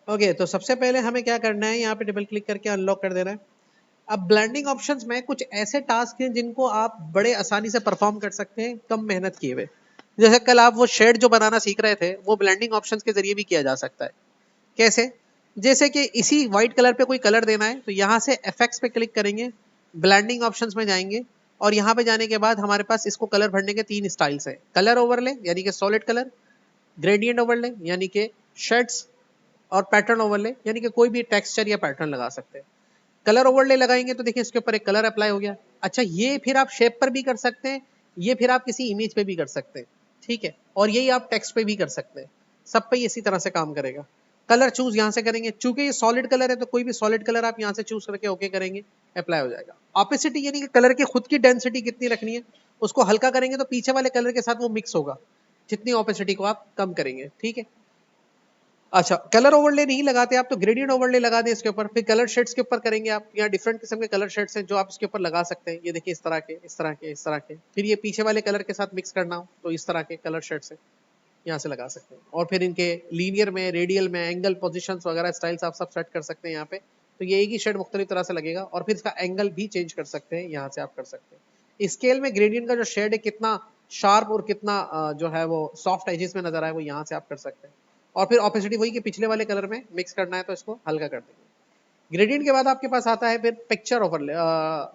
Okay, तो सबसे पहले हमें क्या करना है, यहाँ पे डबल क्लिक करके अनलॉक कर देना है। अब ब्लेंडिंग ऑप्शंस में कुछ ऐसे टास्क हैं जिनको आप बड़े आसानी से परफॉर्म कर सकते हैं कम मेहनत किए हुए। जैसे कल आप वो शेड जो बनाना सीख रहे थे, वो ब्लेंडिंग ऑप्शंस के जरिए भी किया जा सकता है। कैसे? जैसे कि इसी व्हाइट कलर पे कोई कलर देना है, तो यहाँ से इफेक्ट्स पे क्लिक करेंगे, ब्लेंडिंग ऑप्शंस में जाएंगे, और यहाँ पे जाने के बाद हमारे पास इसको कलर भरने के 3 स्टाइल्स हैं। कलर ओवरले यानी कि सॉलिड कलर, ग्रेडियंट ओवरले यानी कि शेड्स, और पैटर्न ओवरले यानी कि कोई भी टेक्सचर या पैटर्न लगा सकते हैं। कलर ओवरले लगाएंगे तो देखिए इसके ऊपर एक कलर अप्लाई हो गया। अच्छा, ये फिर आप शेप पर भी कर सकते हैं, ये फिर आप किसी इमेज पे भी कर सकते हैं, ठीक है, और यही आप टेक्स्ट पे भी कर सकते हैं। सब पे इसी तरह से काम करेगा। कलर चूज यहाँ से करेंगे, चूंकि ये सॉलिड कलर है तो कोई भी सॉलिड कलर आप यहाँ से चूज करके ओके करेंगे, अप्लाई हो जाएगा। ऑपेसिटी यानी कि कलर की खुद की डेंसिटी कितनी रखनी है, उसको हल्का करेंगे तो पीछे वाले कलर के साथ वो मिक्स होगा, जितनी ऑपेसिटी को आप कम करेंगे, ठीक है। अच्छा, कलर ओवरले नहीं लगाते आप तो ग्रेडियंट ओवरले लगा दें इसके ऊपर, फिर कलर शेड्स के ऊपर करेंगे आप। यहाँ डिफरेंट किस्म के कलर शेड्स हैं जो आप इसके ऊपर लगा सकते हैं। ये देखिए इस तरह के, इस तरह के, इस तरह के। फिर ये पीछे वाले कलर के साथ मिक्स करना हो तो इस तरह के कलर शेड्स हैं, यहाँ से लगा सकते हैं। और फिर इनके लीनियर में, रेडियल में, एंगल, पोजिशन वगैरह स्टाइल्स आप सब सेट कर सकते हैं यहाँ पे। तो ये एक ही शेड मुख्तलिफ तरह से लगेगा, और फिर इसका एंगल भी चेंज कर सकते हैं, यहाँ से आप कर सकते हैं। स्केल में ग्रेडियंट का जो शेड है कितना शार्प और कितना जो है वो सॉफ्ट एजेस में नजर आए, वो यहाँ से आप कर सकते हैं। और फिर ऑपेसिटी वही कि पिछले वाले कलर में मिक्स करना है तो इसको हल्का कर देंगे। ग्रेडियंट के बाद आपके पास आता है फिर पिक्चर ओवरले,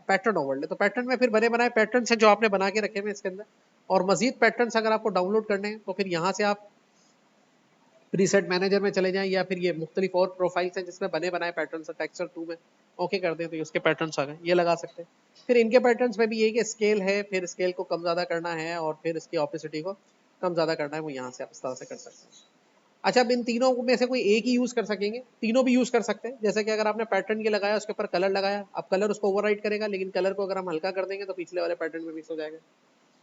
पैटर्न ओवरले। तो पैटर्न में फिर बने बनाए पैटर्न है जो आपने बना के रखे हुए इसके अंदर, और मजीद पैटर्न अगर आपको डाउनलोड करने हैं तो फिर यहाँ से आप प्रीसेट मैनेजर में चले जाएं, या फिर ये मुख्तलिफ और प्रोफाइल्स हैं जिसमें बने बनाए पैटर्न है, टेक्सचर 2 में ओके कर दें तो उसके पैटर्न्स आ गए, ये लगा सकते हैं। फिर इनके पैटर्न्स में भी यही कि स्केल है, फिर स्केल को कम ज़्यादा करना है, और फिर इसकी ऑपेसिटी को कम ज़्यादा करना है, वो यहाँ से आप इस तरह से कर सकते हैं। अच्छा, अब इन तीनों में से कोई एक ही यूज कर सकेंगे, तीनों भी यूज कर सकते हैं। जैसे कि अगर आपने पैटर्न ये लगाया, उसके ऊपर कलर लगाया, अब कलर उसको ओवरराइड करेगा, लेकिन कलर को अगर हम हल्का कर देंगे तो पिछले वाले पैटर्न में मिक्स हो जाएगा।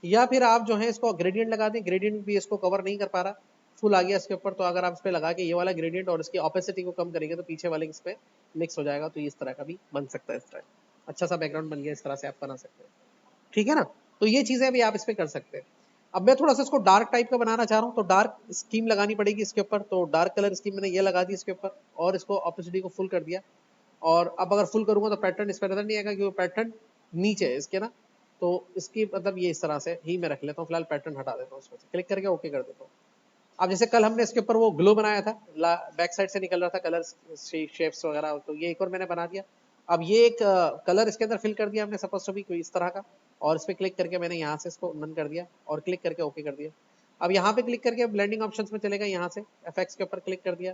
या फिर आप जो है इसको ग्रेडियंट लगा दें, ग्रेडियंट भी इसको कवर नहीं कर पा रहा, फुल आ गया इसके ऊपर, तो अगर आप इस पे लगा के ये वाला ग्रेडियंट और इसकी ऑपेसिटी को कम करेंगे तो पीछे वाले इस पे मिक्स हो जाएगा। तो इस तरह का भी बन सकता है। इस तरह अच्छा सा बैकग्राउंड बन गया, इस तरह से आप बना सकते हैं, ठीक है ना। तो ये चीजें भी आप इस पे कर सकते हैं। अब मैं थोड़ा सा इसको डार्क टाइप का बनाना चाह रहा हूँ, तो डार्क स्कीम लगानी पड़ेगी इसके ऊपर। तो डार्क कलर स्कीम मैंने ये लगा दी इसके ऊपर, और इसको ऑपेसिटी को फुल कर दिया। और अब अगर फुल करूंगा तो पैटर्न इस पर नजर नहीं आएगा, क्योंकि पैटर्न नीचे है इसके ना। तो इसकी मतलब ये इस तरह से ही मैं रख लेता हूँ, फिलहाल पैटर्न हटा देता हूँ, उसमें से क्लिक करके ओके कर देता हूँ। अब जैसे कल हमने इसके ऊपर वो ग्लो बनाया था, बैक साइड से निकल रहा था कलर शेप्स वगैरह, तो ये एक और मैंने बना दिया। अब ये एक कलर इसके अंदर फिल कर दिया हमने, सपोज टू बी कोई इस तरह का, और इस पर क्लिक करके मैंने यहाँ से इसको नन कर दिया और क्लिक करके ओके कर दिया। अब यहाँ पे क्लिक करके ब्लेंडिंग ऑप्शंस में चलेगा, यहाँ से एफएक्स के ऊपर क्लिक कर दिया,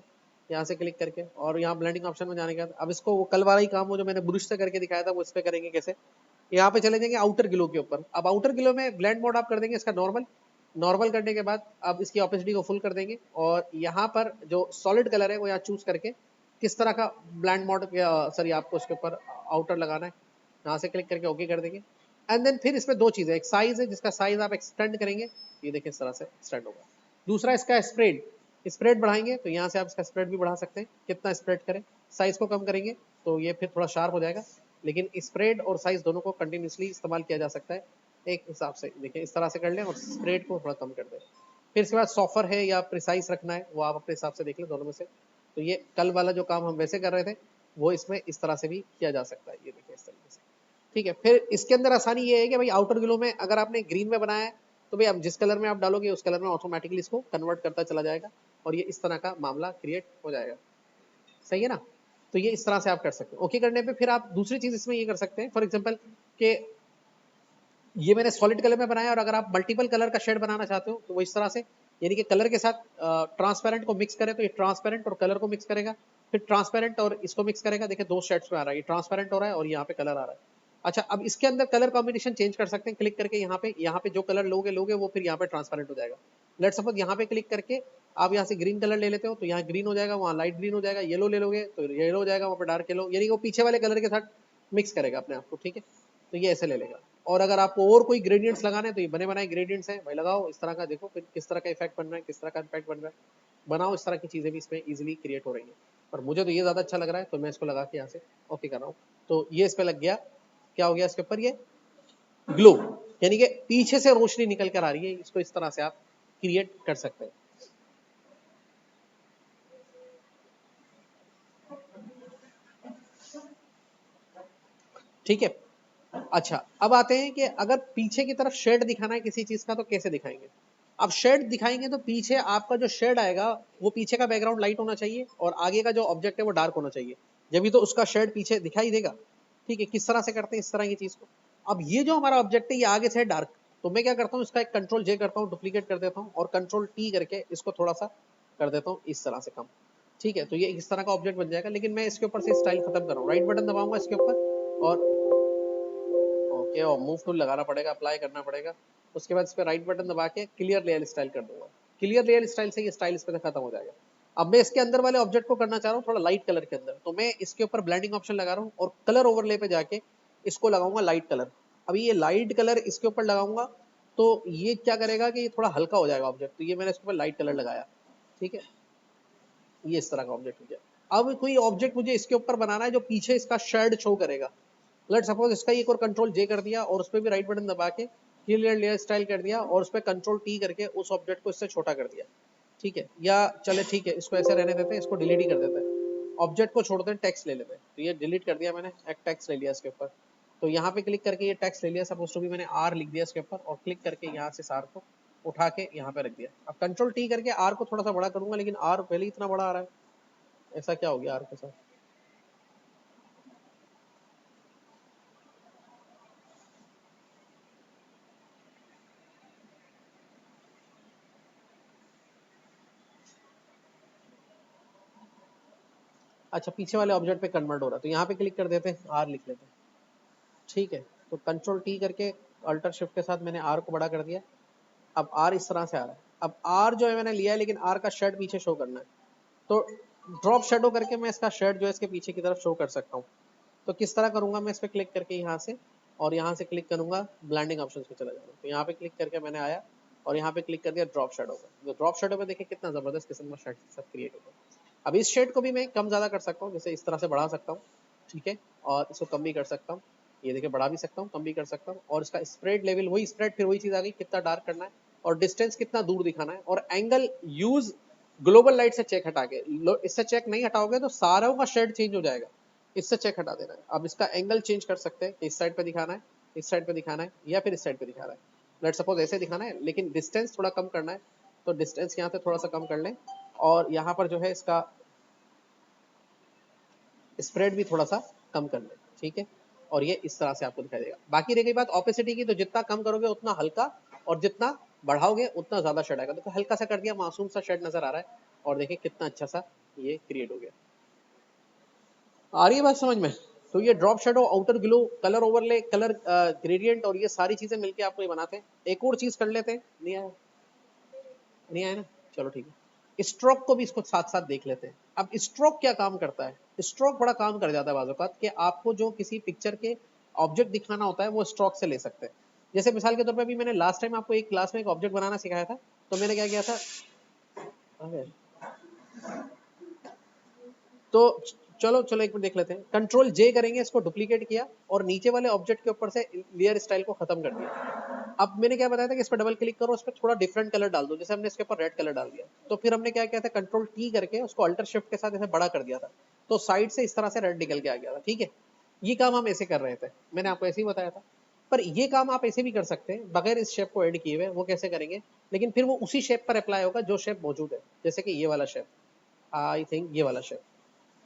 यहाँ से क्लिक करके, और यहाँ ब्लेंडिंग ऑप्शन में जाने के बाद अब इसको वो कल वाला ही काम, वो जो मैंने ब्रश से करके दिखाया था, वो इस पे करेंगे कैसे। यहाँ पे चले जाएंगे आउटर ग्लो के ऊपर। अब आउटर ग्लो में ब्लेंड मोड आप कर देंगे इसका नॉर्मल। नॉर्मल करने के बाद अब इसकी ऑपेसिटी को फुल कर देंगे, और यहाँ पर जो सॉलिड कलर है वो यहाँ चूज करके किस तरह का ब्लेंड मोड, सॉरी आपको उसके ऊपर आउटर लगाना है, यहाँ से क्लिक करके ओके कर देंगे। एंड देन फिर इसमें दो चीजें, एक साइज है जिसका साइज आप एक्सटेंड करेंगे, ये देखिए इस तरह से एक्सटेंड होगा। दूसरा इसका स्प्रेड, स्प्रेड बढ़ाएंगे तो यहाँ से आप इसका स्प्रेड भी बढ़ा सकते हैं, कितना स्प्रेड करें। साइज को कम करेंगे तो ये फिर थोड़ा शार्प हो जाएगा, लेकिन स्प्रेड और साइज दोनों को कंटिन्यूसली इस्तेमाल किया जा सकता है एक हिसाब से। देखिए इस तरह से कर लें और स्प्रेड को थोड़ा कम कर दें। फिर इसके बाद सॉफर है या प्रिसाइज रखना है, वो आप अपने हिसाब से देख लें दोनों में से। तो ये कल वाला जो काम हम वैसे कर रहे थे, वो इसमें इस तरह से भी किया जा सकता है, ये देखिए इस तरीके से, ठीक है। फिर इसके अंदर आसानी ये है कि भाई आउटर ग्लो में अगर आपने ग्रीन में बनाया है तो भाई आप जिस कलर में आप डालोगे उस कलर में ऑटोमेटिकली इसको कन्वर्ट करता चला जाएगा, और ये इस तरह का मामला क्रिएट हो जाएगा, सही है ना। तो ये इस तरह से आप कर सकते हैं। ओके करने पे फिर आप दूसरी चीज इसमें ये कर सकते हैं, फॉर एग्जांपल कि ये मैंने सॉलिड कलर में बनाया, और अगर आप मल्टीपल कलर का शेड बनाना चाहते हो तो वो इस तरह से, यानी कि कलर के साथ ट्रांसपेरेंट को मिक्स करें तो ये ट्रांसपेरेंट और कलर को मिक्स करेगा, फिर ट्रांसपेरेंट और इसको मिक्स करेगा। देखिए दो शेड्स में आ रहा है, ये ट्रांसपेरेंट हो रहा है और यहाँ पे कलर आ रहा है। अच्छा, अब इसके अंदर कलर कॉम्बिनेशन चेंज कर सकते हैं, क्लिक करके यहाँ पे जो कलर लोगे लोगे वो फिर यहाँ पे ट्रांसपेरेंट हो जाएगा। लेट सपोज यहाँ पे क्लिक करके आप यहाँ से ग्रीन कलर ले लेते हो तो यहाँ ग्रीन हो जाएगा, वहाँ लाइट ग्रीन हो जाएगा। येलो ले लोगे तो येलो हो जाएगा, वहाँ पे डार्क येलो, यानी वो पीछे वाले कलर के साथ मिक्स करेगा अपने आप को, ठीक है। तो ये ऐसे ले लेगा। और अगर आपको और कोई ग्रेडियंट्स लगाने तो ये बने बनाए ग्रेडियंट्स हैं भाई, लगाओ इस तरह का, देखो फिर किस तरह का इफेक्ट बन रहा है, किस तरह का इफेक्ट बन रहा है, बनाओ। इस तरह की चीजें भी इसमें इजीली क्रिएट हो रही है। पर मुझे तो ये ज्यादा अच्छा लग रहा है तो मैं इसको लगा के यहाँ से ओके कर रहा हूँ। तो ये इस पे लग गया, क्या हो गया इसके ऊपर, ये ग्लो, यानी कि पीछे से रोशनी निकल कर आ रही है। इसको इस तरह से आप क्रिएट कर सकते हैं। ठीक है। अच्छा, अब आते हैं कि अगर पीछे की तरफ शेड दिखाना है किसी चीज का तो कैसे दिखाएंगे। अब शेड दिखाएंगे तो पीछे आपका जो शेड आएगा वो पीछे का बैकग्राउंड लाइट होना चाहिए और आगे का जो ऑब्जेक्ट है वो डार्क होना चाहिए, जब भी तो उसका शेड पीछे दिखाई देगा। ठीक है, किस तरह से करते हैं इस तरह की चीज को। अब ये जो हमारा ऑब्जेक्ट है ये आगे से है डार्क, तो मैं क्या करता हूँ इसका एक कंट्रोल जे करता हूँ, डुप्लीकेट कर देता हूँ और कंट्रोल टी करके इसको थोड़ा सा कर देता हूँ इस तरह से कम। ठीक है, तो ये इस तरह का ऑब्जेक्ट बन जाएगा, लेकिन मैं इसके ऊपर से स्टाइल खत्म कर रहा हूँ। राइट बटन दबाऊंगा इसके ऊपर और ओके, और मूव टूल लगाना पड़ेगा, अप्लाई करना पड़ेगा। उसके बाद इस पर राइट बटन दबा के क्लियर लेयर स्टाइल कर दूंगा। क्लियर लेयर स्टाइल से ये स्टाइल इस पर खत्म हो जाएगा। अब मैं इसके अंदर वाले ऑब्जेक्ट को करना चाह रहा हूँ थोड़ा लाइट कलर के अंदर, तो मैं इसके ऊपर ब्लेंडिंग ऑप्शन लगा रहा हूँ और कलर ओवरले पे जाके इसको लगाऊंगा लाइट कलर। अभी ये लाइट कलर इसके ऊपर लगाऊंगा तो ये क्या करेगा कि ये थोड़ा हल्का हो जाएगा ऑब्जेक्ट, तो ये मैंने इसके ऊपर लाइट कलर लगाया। ठीक है, ये इस तरह का ऑब्जेक्ट हो गया। अब कोई ऑब्जेक्ट मुझे इसके ऊपर बनाना है जो पीछे इसका शेड शो करेगा। लेट सपोज इसका एक और कंट्रोल जे कर दिया और उस पर भी राइट बटन दबा के क्लियर लेयर स्टाइल कर दिया और उस पर कंट्रोल टी करके उस ऑब्जेक्ट को इससे छोटा कर दिया। ठीक है, या चले ठीक है इसको ऐसे रहने देते हैं, इसको डिलीट ही कर देते हैं, ऑब्जेक्ट को छोड़ते हैं, टेक्स्ट ले लेते हैं। तो ये डिलीट कर दिया मैंने, एक टेक्स्ट ले लिया इसके ऊपर। तो यहाँ पे क्लिक करके ये टेक्स्ट ले लिया, सपोज टू भी मैंने आर लिख दिया इसके ऊपर और क्लिक करके यहाँ से आर को उठा के यहाँ पे रख दिया। अब कंट्रोल टी करके आर को थोड़ा सा बड़ा करूंगा, लेकिन आर पहले ही इतना बड़ा आ रहा है, ऐसा क्या हो गया आर के साथ। अच्छा, पीछे वाले ऑब्जेक्ट पे कन्वर्ट हो रहा है, तो यहाँ पे क्लिक कर देते हैं, आर लिख लेते हैं। ठीक है, तो कंट्रोल टी करके अल्टर शिफ्ट के साथ मैंने आर को बड़ा कर दिया। अब आर इस तरह से आ रहा है। अब आर जो है मैंने लिया है, लेकिन आर का शेड पीछे शो करना है, तो ड्रॉप शेडो करके मैं इसका शेड जो है इसके पीछे की तरफ शो कर सकता हूँ। तो किस तरह करूंगा, मैं इस पर क्लिक करके यहाँ से और यहाँ से क्लिक करूंगा, ब्लेंडिंग ऑप्शन पे चला जाऊंगा। तो यहाँ पे क्लिक करके मैंने आया और यहाँ पे क्लिक कर दिया ड्रॉप शेडो पे। तो ड्रॉप शेडो पे देखिए कितना जबरदस्त किस्म का शेड सब क्रिएट होगा। अब इस शेड को भी मैं कम ज्यादा कर सकता हूँ, जैसे इस तरह से बढ़ा सकता हूँ। ठीक है, और इसको कम भी कर सकता हूँ, ये देखिए बढ़ा भी सकता हूँ, कम भी कर सकता हूँ। और इसका स्प्रेड लेवल वही स्प्रेड, फिर वही चीज आ गई, कितना डार्क करना है और डिस्टेंस कितना दूर दिखाना है और एंगल यूज ग्लोबल लाइट से चेक हटा के। इससे चेक नहीं हटाओगे तो सारों का शेड चेंज हो जाएगा, इससे चेक हटा देना है। अब इसका एंगल चेंज कर सकते हैं कि इस साइड पे दिखाना है, इस साइड पे दिखाना है या फिर इस साइड पे दिखाना है। लेट सपोज ऐसे दिखाना है, लेकिन डिस्टेंस थोड़ा कम करना है, तो डिस्टेंस यहाँ पे थोड़ा सा कम कर लें और यहाँ पर जो है इसका स्प्रेड भी थोड़ा सा कम कर लें। ठीक है, और ये इस तरह से आपको दिखाई देगा। बाकी रह गई बात ऑपेसिटी की, तो जितना कम करोगे उतना हल्का और जितना बढ़ाओगे उतना ज्यादा शेड आएगा। देखो हल्का सा कर दिया, मासूम सा शेड नजर आ रहा है और देखिए कितना अच्छा सा ये क्रिएट हो गया। आ रही है बात समझ में। तो ये drop shadow, outer glow, colour overlay, colour gradient और ये सारी चीजें मिलके आपको ये बनाते हैं। एक और चीज कर लेते हैं, नहीं आया, नहीं आया ना, चलो ठीक है। स्ट्रोक को भी इसको साथ साथ देख लेते हैं। अब स्ट्रोक क्या काम करता है, स्ट्रोक बड़ा काम कर जाता है बाज़ औक़ात कि आपको जो किसी पिक्चर के ऑब्जेक्ट दिखाना होता है वो स्ट्रोक से ले सकते हैं। जैसे मिसाल के तौर पे अभी मैंने लास्ट टाइम आपको एक क्लास में एक ऑब्जेक्ट बनाना सिखाया था, तो मैंने क्या किया था, तो चलो चलो एक मिनट देख लेते हैं। कंट्रोल जे करेंगे, इसको डुप्लीकेट किया और नीचे वाले ऑब्जेक्ट के ऊपर से लेयर स्टाइल को खत्म कर दिया। अब मैंने क्या बताया था कि इस पर डबल क्लिक करो, इस पर थोड़ा डिफरेंट कलर डाल दो, जैसे हमने इसके ऊपर रेड कलर डाल दिया। तो फिर हमने क्या किया था, कंट्रोल टी करके उसको अल्टर शिफ्ट के साथ ऐसे बड़ा कर दिया था, तो साइड से इस तरह से रेड निकल के आ गया था। ठीक है, ये काम हम ऐसे कर रहे थे, मैंने आपको ऐसे ही बताया था। पर ये काम आप ऐसे भी कर सकते हैं बगैर इस शेप को ऐड किए हुए। वो कैसे करेंगे, लेकिन फिर वो उसी शेप पर अप्लाई होगा जो शेप मौजूद है, जैसे कि ये वाला शेप, आई थिंक ये वाला शेप।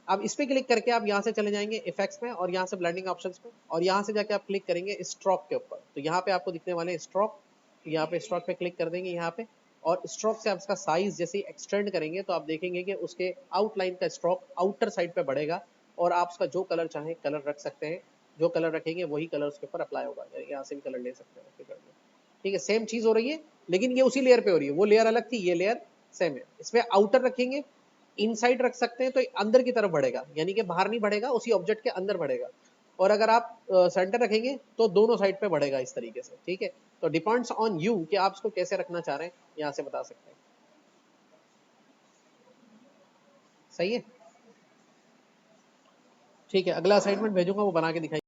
अब इस पे क्लिक करके आप यहाँ से चले जाएंगे इफेक्ट्स में और यहाँ से ब्लेंडिंग ऑप्शंस पे और यहाँ से जाके आप क्लिक करेंगे स्ट्रोक के ऊपर। तो यहाँ पे आपको दिखने वाले स्ट्रोक, यहाँ पे स्ट्रोक पे क्लिक कर देंगे यहाँ पे, और स्ट्रोक से आप इसका साइज जैसे एक्सटेंड करेंगे तो आप देखेंगे कि उसके आउटलाइन का स्ट्रोक आउटर साइड पे बढ़ेगा और आप उसका जो कलर चाहें कलर रख सकते हैं। जो कलर रखेंगे वही कलर उसके ऊपर अप्लाई होगा, यहाँ से भी कलर ले सकते हैं। ठीक है, सेम चीज हो रही है, लेकिन ये उसी लेयर पे हो रही है। वो लेयर अलग थी, ये लेयर सेम है। इसमें आउटर रखेंगे, इनसाइड रख सकते हैं तो अंदर की तरफ बढ़ेगा, यानी कि बाहर नहीं बढ़ेगा, उसी ऑब्जेक्ट के अंदर बढ़ेगा। और अगर आप सेंटर रखेंगे तो दोनों साइड पे बढ़ेगा इस तरीके से। ठीक है, तो डिपेंड्स ऑन यू कि आप इसको कैसे रखना चाह रहे हैं, यहाँ से बता सकते हैं। सही है, ठीक है, अगला असाइनमेंट भेजूंगा, वो बना के दिखाइए।